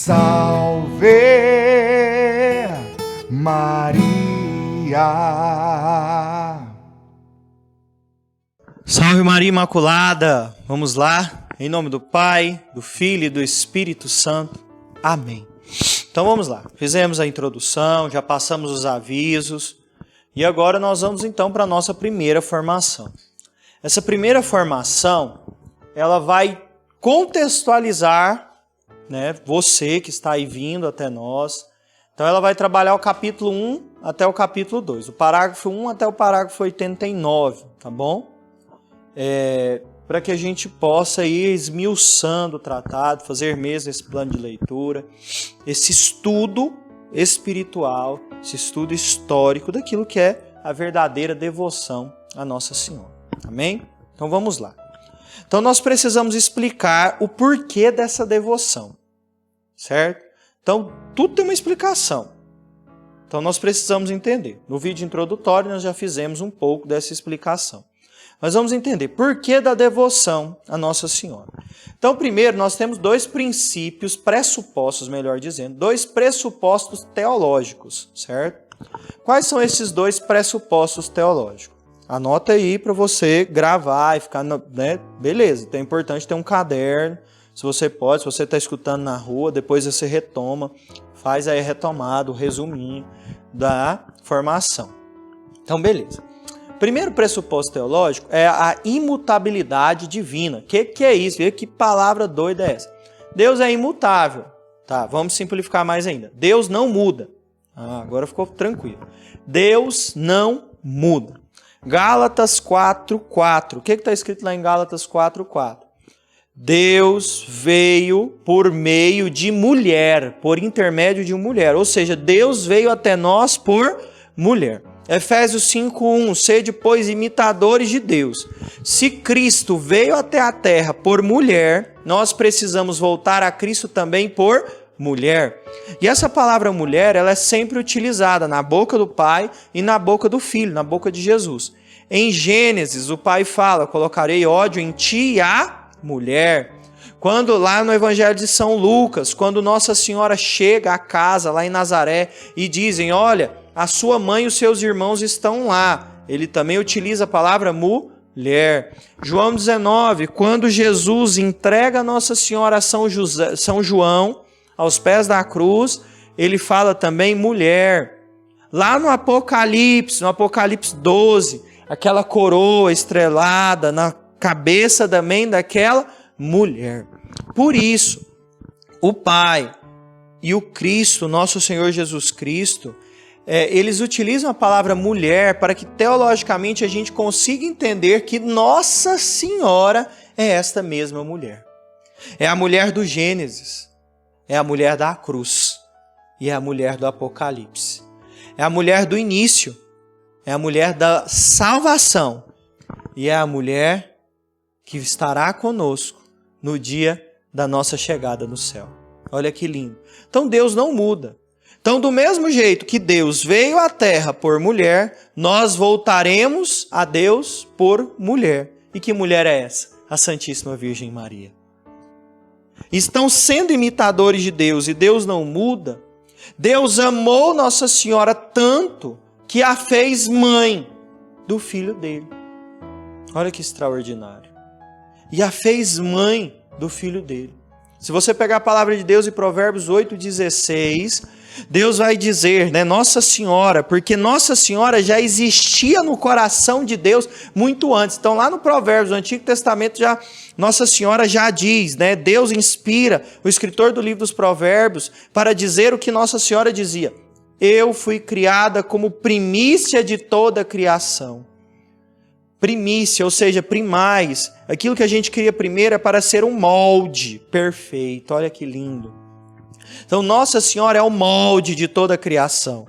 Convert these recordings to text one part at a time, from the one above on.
Salve Maria. Salve Maria Imaculada! Vamos lá, em nome do Pai, do Filho e do Espírito Santo. Amém. Então vamos lá, fizemos a introdução, já passamos os avisos e agora nós vamos então para a nossa primeira formação. Essa primeira formação, ela vai contextualizar, né, você que está aí vindo até nós. Então ela vai trabalhar o capítulo 1 até o capítulo 2, o parágrafo 1 até o parágrafo 89, tá bom? Para que a gente possa ir esmiuçando o tratado, fazer mesmo esse plano de leitura, esse estudo espiritual, esse estudo histórico daquilo que é a verdadeira devoção a Nossa Senhora. Amém? Então vamos lá. Então nós precisamos explicar o porquê dessa devoção, certo? Então tudo tem uma explicação. Então nós precisamos entender. No vídeo introdutório nós já fizemos um pouco dessa explicação. Mas vamos entender por que da devoção a Nossa Senhora. Então primeiro nós temos dois princípios, pressupostos, melhor dizendo, dois pressupostos teológicos, certo? Quais são esses dois pressupostos teológicos? Anota aí para você gravar e ficar, né? Beleza, então é importante ter um caderno, se você pode, se você está escutando na rua, depois você retoma, faz aí a retomada, o resuminho da formação. Então beleza. Primeiro pressuposto teológico é a imutabilidade divina. Que é isso? Que palavra doida é essa? Deus é imutável. Tá, vamos simplificar mais ainda. Deus não muda. Agora ficou tranquilo. Deus não muda. Gálatas 4:4. O que está escrito lá em Gálatas 4:4? Deus veio por meio de mulher, por intermédio de mulher. Ou seja, Deus veio até nós por mulher. Efésios 5:1. Sede, pois, imitadores de Deus. Se Cristo veio até a terra por mulher, nós precisamos voltar a Cristo também por mulher. E essa palavra mulher, ela é sempre utilizada na boca do Pai e na boca do Filho, na boca de Jesus. Em Gênesis, o Pai fala, colocarei ódio em ti e a mulher. Quando lá no Evangelho de São Lucas, quando Nossa Senhora chega à casa lá em Nazaré e dizem, olha, a sua mãe e os seus irmãos estão lá. Ele também utiliza a palavra mulher. João 19, quando Jesus entrega Nossa Senhora a São João, aos pés da cruz, ele fala também mulher. Lá no Apocalipse 12, aquela coroa estrelada na cabeça também daquela mulher. Por isso, o Pai e o Cristo, nosso Senhor Jesus Cristo, eles utilizam a palavra mulher para que teologicamente a gente consiga entender que Nossa Senhora é esta mesma mulher. É a mulher do Gênesis. É a mulher da cruz e é a mulher do Apocalipse. É a mulher do início, é a mulher da salvação e é a mulher que estará conosco no dia da nossa chegada no céu. Olha que lindo. Então Deus não muda. Então do mesmo jeito que Deus veio à terra por mulher, nós voltaremos a Deus por mulher. E que mulher é essa? A Santíssima Virgem Maria. Estão sendo imitadores de Deus e Deus não muda. Deus amou Nossa Senhora tanto que a fez mãe do filho dele. Olha que extraordinário. E a fez mãe do filho dele. Se você pegar a palavra de Deus em Provérbios 8:16, Deus vai dizer, né, Nossa Senhora, porque Nossa Senhora já existia no coração de Deus muito antes. Então lá no Provérbios, no Antigo Testamento, Nossa Senhora já diz, né, Deus inspira o escritor do livro dos Provérbios para dizer o que Nossa Senhora dizia. Eu fui criada como primícia de toda a criação. Primícia, ou seja, primaz. Aquilo que a gente cria primeiro é para ser um molde perfeito. Olha que lindo. Então, Nossa Senhora é o molde de toda a criação.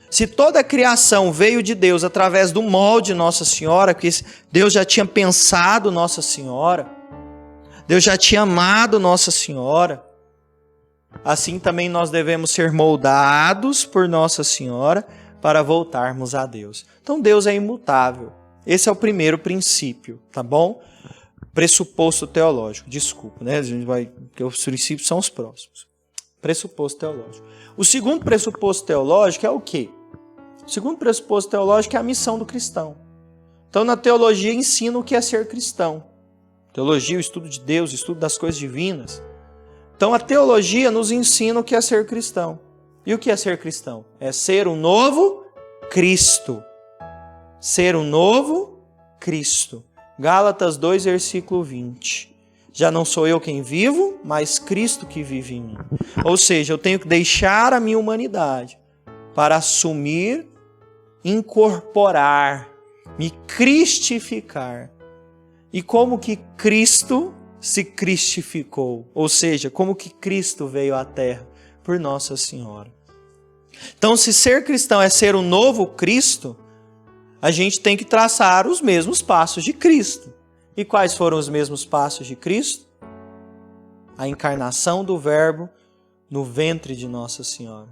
Se toda a criação veio de Deus através do molde de Nossa Senhora, que Deus já tinha pensado Nossa Senhora, Deus já tinha amado Nossa Senhora, assim também nós devemos ser moldados por Nossa Senhora para voltarmos a Deus. Então, Deus é imutável. Esse é o primeiro princípio, tá bom? Pressuposto teológico, desculpa, né? A gente vai, porque os princípios são os próximos. pressuposto teológico. O segundo pressuposto teológico é o quê? O segundo pressuposto teológico é a missão do cristão. Então, na teologia, ensina o que é ser cristão. Teologia, o estudo de Deus, o estudo das coisas divinas. Então, a teologia nos ensina o que é ser cristão. E o que é ser cristão? É ser um novo Cristo. Ser um novo Cristo. Gálatas 2, versículo 20. Já não sou eu quem vivo, mas Cristo que vive em mim. Ou seja, eu tenho que deixar a minha humanidade para assumir, incorporar, me cristificar. E como que Cristo se cristificou? Ou seja, como que Cristo veio à terra? Por Nossa Senhora. Então, se ser cristão é ser um novo Cristo, a gente tem que traçar os mesmos passos de Cristo. E quais foram os mesmos passos de Cristo? A encarnação do Verbo no ventre de Nossa Senhora.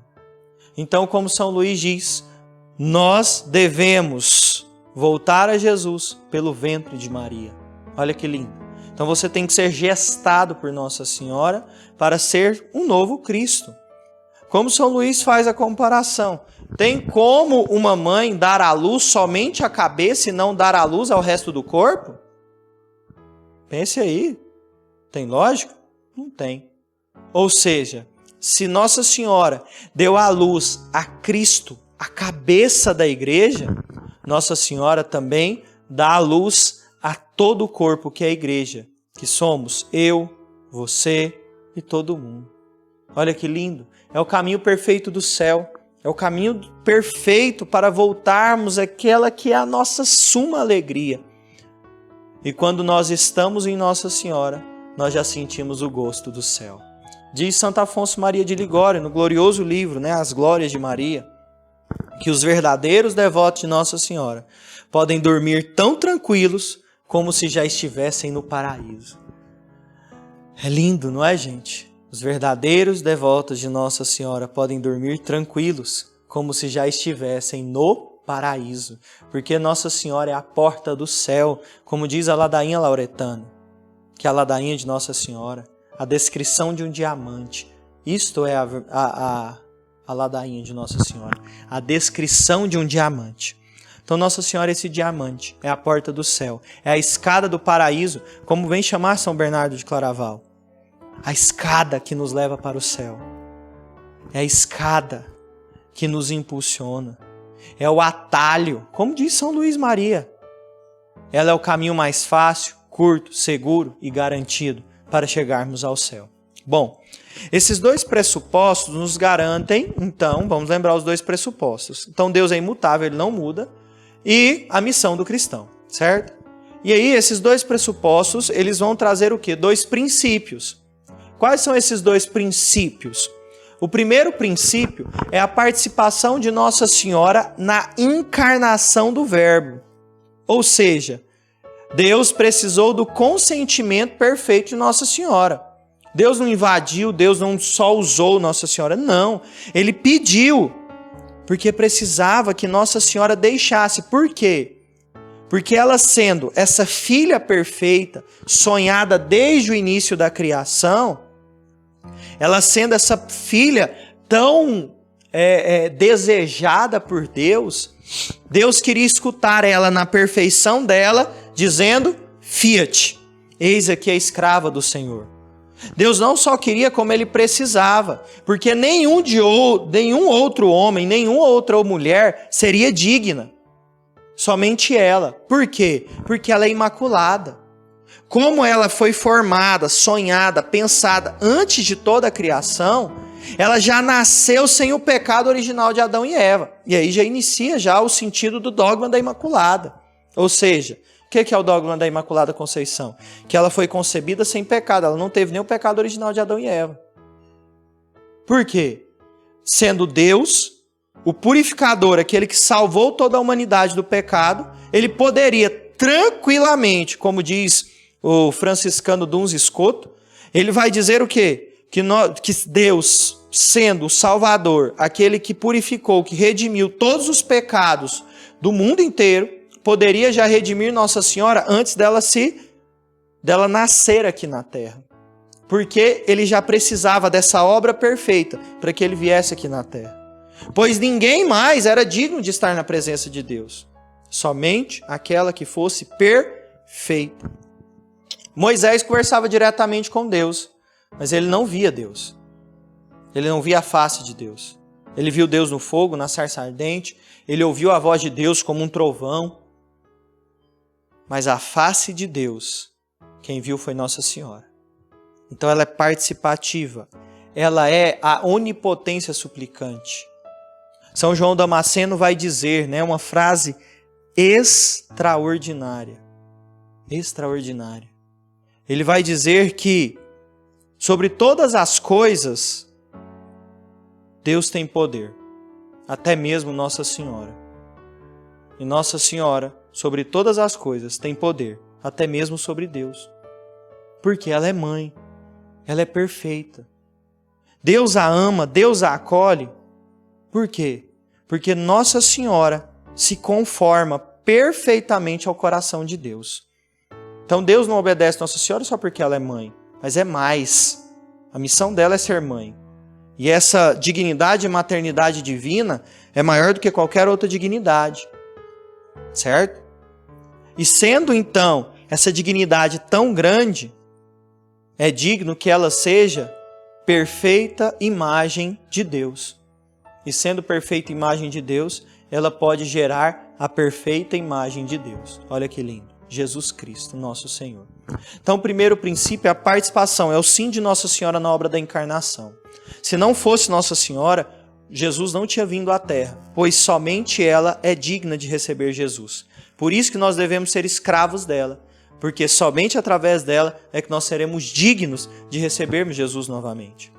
Então, como São Luís diz, nós devemos voltar a Jesus pelo ventre de Maria. Olha que lindo. Então você tem que ser gestado por Nossa Senhora para ser um novo Cristo. Como São Luís faz a comparação. Tem como uma mãe dar à luz somente a cabeça e não dar à luz ao resto do corpo? Pense aí. Tem lógica? Não tem. Ou seja, se Nossa Senhora deu à luz a Cristo, a cabeça da igreja, Nossa Senhora também dá à luz a todo o corpo que é a igreja, que somos eu, você e todo mundo. Olha que lindo. É o caminho perfeito do céu. É o caminho perfeito para voltarmos àquela que é a nossa suma alegria. E quando nós estamos em Nossa Senhora, nós já sentimos o gosto do céu. Diz Santo Afonso Maria de Ligório, no glorioso livro, As Glórias de Maria, que os verdadeiros devotos de Nossa Senhora podem dormir tão tranquilos como se já estivessem no paraíso. É lindo, não é, gente? Os verdadeiros devotos de Nossa Senhora podem dormir tranquilos como se já estivessem no paraíso, porque Nossa Senhora é a porta do céu, como diz a ladainha lauretana, que é a ladainha de Nossa Senhora, a descrição de um diamante. Isto é a ladainha de Nossa Senhora, a descrição de um diamante. Então Nossa Senhora é esse diamante, é a porta do céu, é a escada do paraíso, como vem chamar São Bernardo de Claraval. A escada que nos leva para o céu. É a escada que nos impulsiona. É o atalho, como diz São Luís Maria. Ela é o caminho mais fácil, curto, seguro e garantido para chegarmos ao céu. Bom, esses dois pressupostos nos garantem, então, vamos lembrar os dois pressupostos. Então Deus é imutável, Ele não muda, e a missão do cristão, certo? E aí esses dois pressupostos, eles vão trazer o quê? Dois princípios. Quais são esses dois princípios? O primeiro princípio é a participação de Nossa Senhora na encarnação do Verbo. Ou seja, Deus precisou do consentimento perfeito de Nossa Senhora. Deus não invadiu, Deus não só usou Nossa Senhora, não. Ele pediu, porque precisava que Nossa Senhora deixasse. Por quê? Porque ela sendo essa filha perfeita, sonhada desde o início da criação, ela sendo essa filha tão desejada por Deus, Deus queria escutar ela na perfeição dela, dizendo, fiat, eis aqui a escrava do Senhor. Deus não só queria como Ele precisava, porque nenhum outro homem, nenhuma outra mulher seria digna. Somente ela. Por quê? Porque ela é imaculada. Como ela foi formada, sonhada, pensada antes de toda a criação, ela já nasceu sem o pecado original de Adão e Eva. E aí já inicia já o sentido do dogma da Imaculada. Ou seja, o que é o dogma da Imaculada Conceição? Que ela foi concebida sem pecado, ela não teve nem o pecado original de Adão e Eva. Por quê? Sendo Deus, o purificador, aquele que salvou toda a humanidade do pecado, ele poderia tranquilamente, como diz o franciscano Duns Scoto, ele vai dizer o quê? Que Deus, sendo o Salvador, aquele que purificou, que redimiu todos os pecados do mundo inteiro, poderia já redimir Nossa Senhora antes dela nascer aqui na terra. porque ele já precisava dessa obra perfeita para que ele viesse aqui na terra. Pois ninguém mais era digno de estar na presença de Deus, somente aquela que fosse perfeita. Moisés conversava diretamente com Deus, mas ele não via Deus. Ele não via a face de Deus. Ele viu Deus no fogo, na sarça ardente, ele ouviu a voz de Deus como um trovão. Mas a face de Deus, quem viu foi Nossa Senhora. Então ela é participativa. Ela é a onipotência suplicante. São João Damasceno vai dizer, uma frase extraordinária. Extraordinária. Ele vai dizer que sobre todas as coisas, Deus tem poder. Até mesmo Nossa Senhora. E Nossa Senhora, sobre todas as coisas, tem poder. Até mesmo sobre Deus. Porque ela é mãe. Ela é perfeita. Deus a ama, Deus a acolhe. Por quê? Porque Nossa Senhora se conforma perfeitamente ao coração de Deus. Então Deus não obedece Nossa Senhora só porque ela é mãe, mas é mais. A missão dela é ser mãe. E essa dignidade e maternidade divina é maior do que qualquer outra dignidade. Certo? E sendo então essa dignidade tão grande, é digno que ela seja perfeita imagem de Deus. E sendo perfeita imagem de Deus, ela pode gerar a perfeita imagem de Deus. Olha que lindo. Jesus Cristo, nosso Senhor. Então, o primeiro princípio é a participação, é o sim de Nossa Senhora na obra da encarnação. Se não fosse Nossa Senhora, Jesus não tinha vindo à terra, pois somente ela é digna de receber Jesus. Por isso que nós devemos ser escravos dela, porque somente através dela é que nós seremos dignos de recebermos Jesus novamente.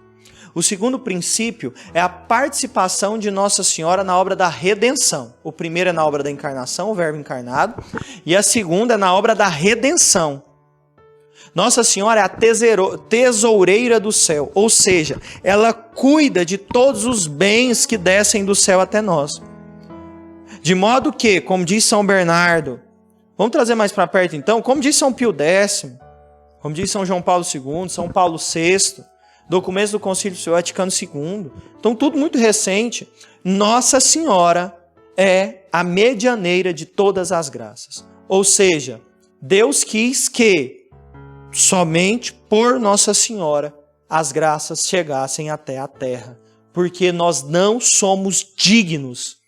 O segundo princípio é a participação de Nossa Senhora na obra da redenção. O primeiro é na obra da encarnação, o Verbo encarnado, e a segunda é na obra da redenção. Nossa Senhora é a tesoureira do céu, ou seja, ela cuida de todos os bens que descem do céu até nós. De modo que, como diz São Bernardo, vamos trazer mais para perto então, como diz São Pio X, como diz São João Paulo II, São Paulo VI, documentos do Concílio Vaticano II, então tudo muito recente, Nossa Senhora é a medianeira de todas as graças. Ou seja, Deus quis que somente por Nossa Senhora as graças chegassem até a terra, porque nós não somos dignos,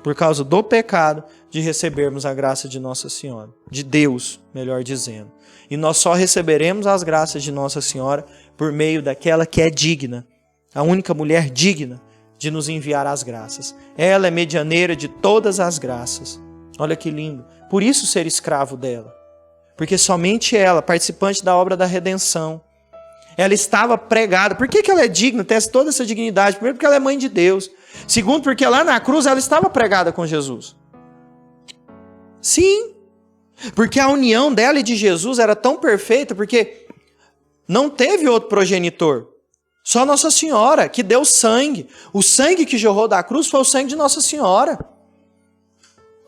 por causa do pecado, de recebermos a graça de Nossa Senhora, de Deus, melhor dizendo. E nós só receberemos as graças de Nossa Senhora por meio daquela que é digna, a única mulher digna de nos enviar as graças. Ela é medianeira de todas as graças. Olha que lindo. Por isso ser escravo dela. Porque somente ela, participante da obra da redenção, ela estava pregada. Por que ela é digna, tem toda essa dignidade? Primeiro, porque ela é mãe de Deus. Segundo, porque lá na cruz ela estava pregada com Jesus. Sim, porque a união dela e de Jesus era tão perfeita, porque não teve outro progenitor. Só Nossa Senhora, que deu sangue. O sangue que jorrou da cruz foi o sangue de Nossa Senhora.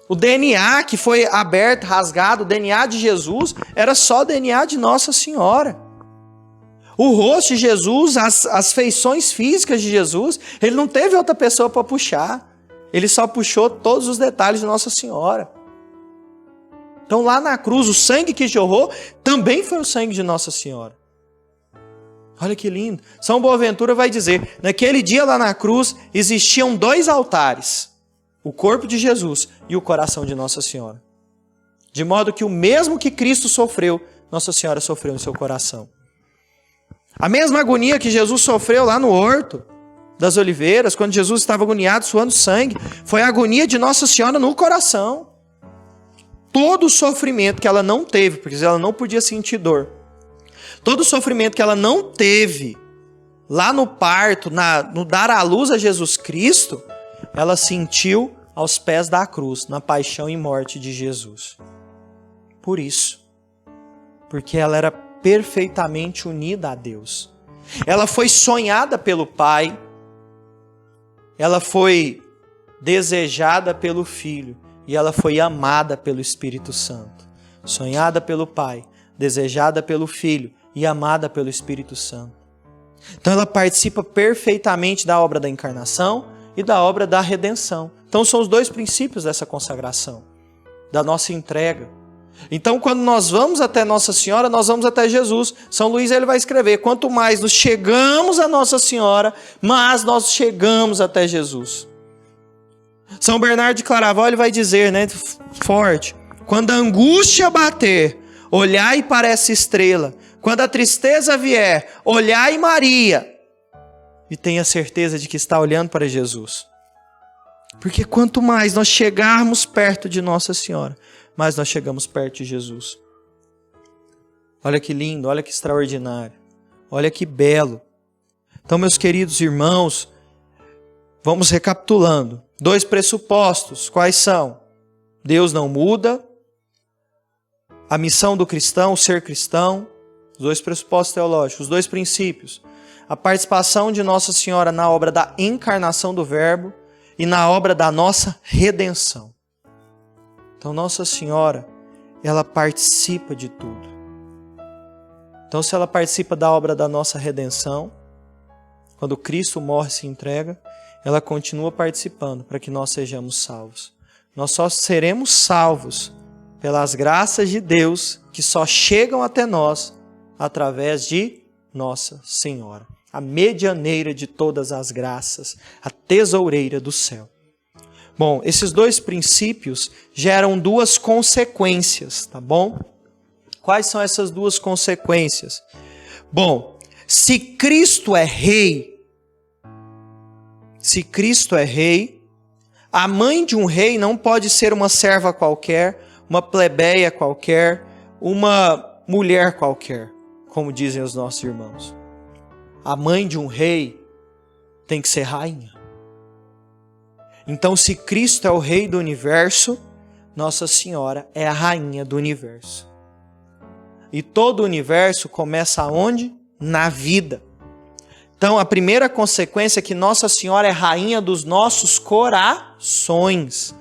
O DNA que foi aberto, rasgado, o DNA de Jesus, era só o DNA de Nossa Senhora. O rosto de Jesus, as feições físicas de Jesus, ele não teve outra pessoa para puxar. Ele só puxou todos os detalhes de Nossa Senhora. Então lá na cruz, o sangue que jorrou também foi o sangue de Nossa Senhora. Olha que lindo. São Boaventura vai dizer, naquele dia lá na cruz existiam 2 altares. O corpo de Jesus e o coração de Nossa Senhora. De modo que o mesmo que Cristo sofreu, Nossa Senhora sofreu no seu coração. A mesma agonia que Jesus sofreu lá no Horto das Oliveiras, quando Jesus estava agoniado, suando sangue, foi a agonia de Nossa Senhora no coração. Todo o sofrimento que ela não teve, porque ela não podia sentir dor, todo o sofrimento que ela não teve lá no parto, no dar à luz a Jesus Cristo, ela sentiu aos pés da cruz, na paixão e morte de Jesus. Por isso, porque ela era perfeitamente unida a Deus. Ela foi sonhada pelo Pai, ela foi desejada pelo Filho e ela foi amada pelo Espírito Santo. Sonhada pelo Pai, desejada pelo Filho, e amada pelo Espírito Santo. Então ela participa perfeitamente da obra da encarnação e da obra da redenção. Então são os dois princípios dessa consagração, da nossa entrega. Então quando nós vamos até Nossa Senhora, nós vamos até Jesus. São Luís ele vai escrever, quanto mais nos chegamos a Nossa Senhora, mais nós chegamos até Jesus. São Bernardo de Claraval ele vai dizer, né, forte, quando a angústia bater, olhai para essa estrela. Quando a tristeza vier, olhai Maria. E tenha certeza de que está olhando para Jesus. Porque quanto mais nós chegarmos perto de Nossa Senhora, mais nós chegamos perto de Jesus. Olha que lindo, olha que extraordinário. Olha que belo. Então, meus queridos irmãos, vamos recapitulando. 2 pressupostos, quais são? Deus não muda. A missão do cristão, ser cristão. Os 2 pressupostos teológicos, os 2 princípios. A participação de Nossa Senhora na obra da encarnação do Verbo e na obra da nossa redenção. Então Nossa Senhora, ela participa de tudo. Então se ela participa da obra da nossa redenção, quando Cristo morre e se entrega, ela continua participando para que nós sejamos salvos. Nós só seremos salvos pelas graças de Deus que só chegam até nós através de Nossa Senhora, a medianeira de todas as graças, a tesoureira do céu. Bom, esses 2 princípios geram 2 consequências, tá bom? Quais são essas 2 consequências? Bom, se Cristo é rei, a mãe de um rei não pode ser uma serva qualquer, uma plebeia qualquer, uma mulher qualquer, como dizem os nossos irmãos. A mãe de um rei tem que ser rainha. Então, se Cristo é o rei do universo, Nossa Senhora é a rainha do universo. E todo o universo começa aonde? Na vida. Então, a primeira consequência é que Nossa Senhora é rainha dos nossos corações.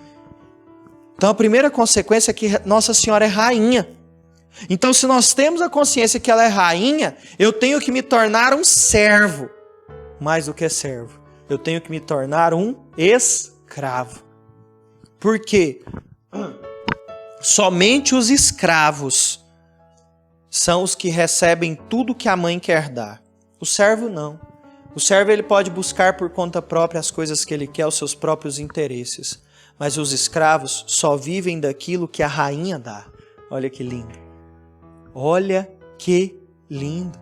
Então, a primeira consequência é que Nossa Senhora é rainha. Então, se nós temos a consciência que ela é rainha, eu tenho que me tornar um servo. Mais do que servo, eu tenho que me tornar um escravo. Por quê? Somente os escravos são os que recebem tudo que a mãe quer dar. O servo não. O servo ele pode buscar por conta própria as coisas que ele quer, os seus próprios interesses. Mas os escravos só vivem daquilo que a rainha dá. Olha que lindo. Olha que lindo.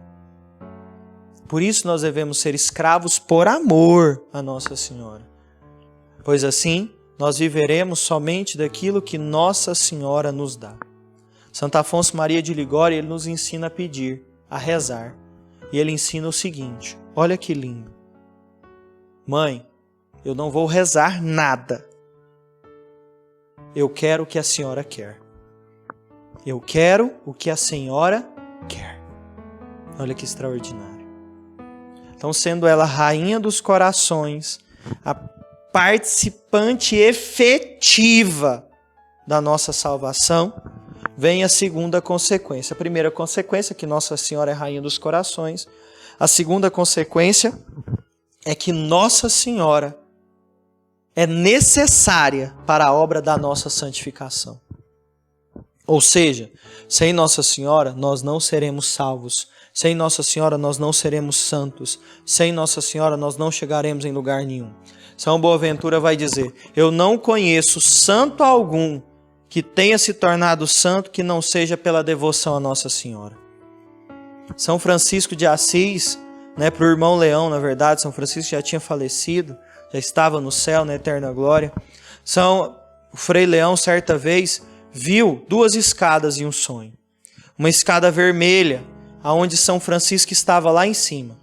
Por isso nós devemos ser escravos por amor a Nossa Senhora. Pois assim, nós viveremos somente daquilo que Nossa Senhora nos dá. Santo Afonso Maria de Ligório, ele nos ensina a pedir, a rezar. E ele ensina o seguinte, olha que lindo. Mãe, eu não vou rezar nada. Eu quero o que a senhora quer. Eu quero o que a senhora quer. Olha que extraordinário. Então, sendo ela rainha dos corações, a participante efetiva da nossa salvação, vem a segunda consequência. A primeira consequência é que Nossa Senhora é rainha dos corações. A segunda consequência é que Nossa Senhora é necessária para a obra da nossa santificação. Ou seja, sem Nossa Senhora nós não seremos salvos. Sem Nossa Senhora nós não seremos santos. Sem Nossa Senhora nós não chegaremos em lugar nenhum. São Boaventura vai dizer, eu não conheço santo algum que tenha se tornado santo que não seja pela devoção a Nossa Senhora. São Francisco de Assis, para o irmão Leão, na verdade, São Francisco já tinha falecido, já estava no céu, na eterna glória. O Frei Leão, certa vez, viu 2 escadas em um sonho. Uma escada vermelha, aonde São Francisco estava lá em cima.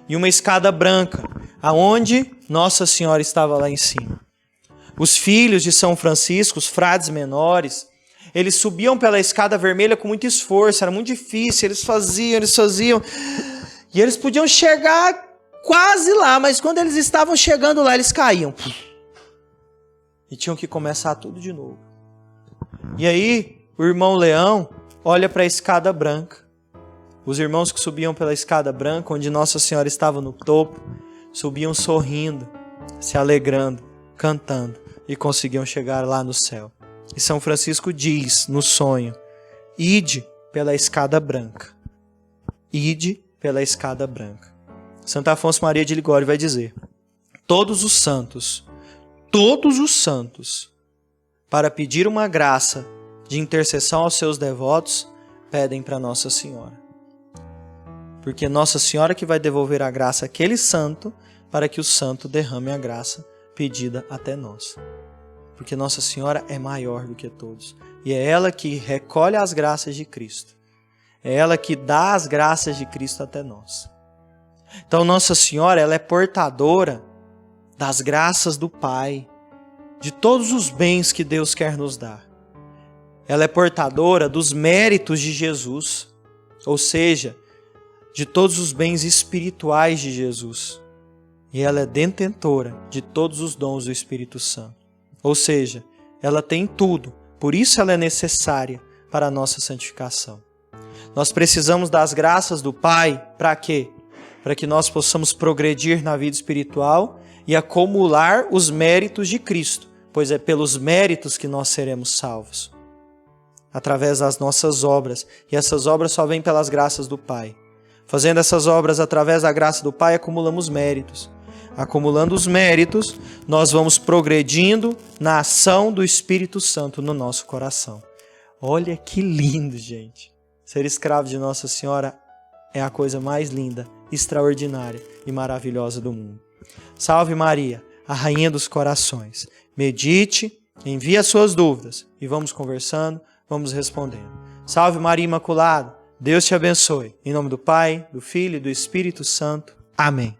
E uma escada branca, aonde Nossa Senhora estava lá em cima. Os filhos de São Francisco, os frades menores, eles subiam pela escada vermelha com muito esforço, era muito difícil, eles faziam. E eles podiam chegar quase lá, mas quando eles estavam chegando lá, eles caíam. E tinham que começar tudo de novo. E aí, o irmão Leão olha para a escada branca. Os irmãos que subiam pela escada branca, onde Nossa Senhora estava no topo, subiam sorrindo, se alegrando, cantando e conseguiam chegar lá no céu. E São Francisco diz no sonho: ide pela escada branca. Ide pela escada branca. Santo Afonso Maria de Ligório vai dizer: todos os santos, para pedir uma graça de intercessão aos seus devotos, pedem para Nossa Senhora. Porque é Nossa Senhora que vai devolver a graça àquele santo, para que o santo derrame a graça pedida até nós. Porque Nossa Senhora é maior do que todos. E é ela que recolhe as graças de Cristo. É ela que dá as graças de Cristo até nós. Então Nossa Senhora, ela é portadora das graças do Pai, de todos os bens que Deus quer nos dar. Ela é portadora dos méritos de Jesus, ou seja, de todos os bens espirituais de Jesus. E ela é detentora de todos os dons do Espírito Santo. Ou seja, ela tem tudo, por isso ela é necessária para a nossa santificação. Nós precisamos das graças do Pai, para quê? Para que nós possamos progredir na vida espiritual e acumular os méritos de Cristo, pois é pelos méritos que nós seremos salvos, através das nossas obras, e essas obras só vêm pelas graças do Pai. Fazendo essas obras através da graça do Pai, acumulamos méritos. Acumulando os méritos, nós vamos progredindo na ação do Espírito Santo no nosso coração. Olha que lindo, gente. Ser escravo de Nossa Senhora é a coisa mais linda, extraordinária e maravilhosa do mundo. Salve Maria, a Rainha dos Corações. Medite, envie as suas dúvidas e vamos conversando, vamos respondendo. Salve Maria Imaculada, Deus te abençoe. Em nome do Pai, do Filho e do Espírito Santo. Amém.